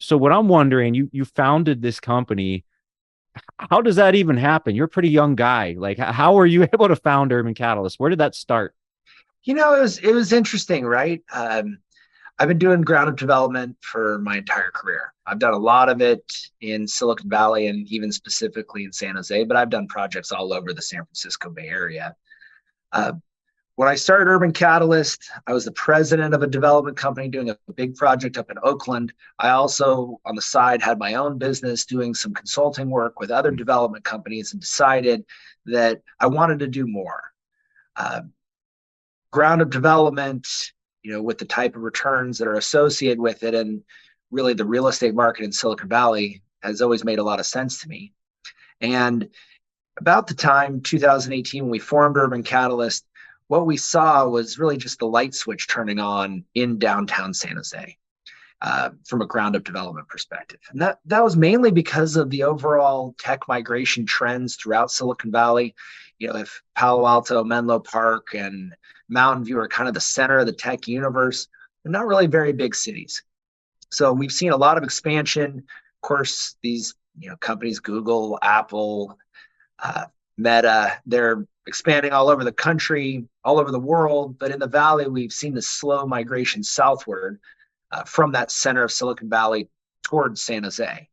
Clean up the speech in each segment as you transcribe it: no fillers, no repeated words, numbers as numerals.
So what I'm wondering, you founded this company. How does that even happen? You're a pretty young guy. Like, how were you able to found Urban Catalyst? Where did that start? It was interesting, right? I've been doing ground up development for my entire career. I've done a lot of it in Silicon Valley and even specifically in San Jose, but I've done projects all over the San Francisco Bay Area. Uh, when I started Urban Catalyst, I was the president of a development company doing a big project up in Oakland. I also, on the side, had my own business doing some consulting work with other development companies and decided that I wanted to do more. Uh, Ground up development, with the type of returns that are associated with it, and really the real estate market in Silicon Valley has always made a lot of sense to me. And about the time 2018 when we formed Urban Catalyst, what we saw was really just the light switch turning on in downtown San Jose. From a ground up development perspective. And that was mainly because of the overall tech migration trends throughout Silicon Valley. If Palo Alto, Menlo Park, and Mountain View are kind of the center of the tech universe, they're not really very big cities. So we've seen a lot of expansion. Of course, these companies, Google, Apple, Meta, they're expanding all over the country, all over the world. But in the Valley, we've seen the slow migration southward from that center of Silicon Valley towards San Jose.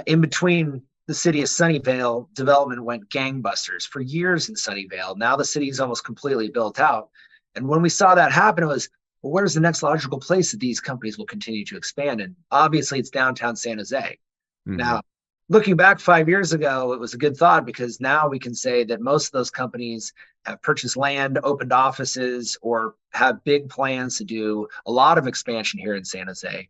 In between the city of Sunnyvale, development went gangbusters for years in Sunnyvale. Now the city is almost completely built out. And when we saw that happen, it was, well, where's the next logical place that these companies will continue to expand? And obviously, it's downtown San Jose. Mm-hmm. Now, looking back 5 years ago, it was a good thought because now we can say that most of those companies have purchased land, opened offices, or have big plans to do a lot of expansion here in San Jose.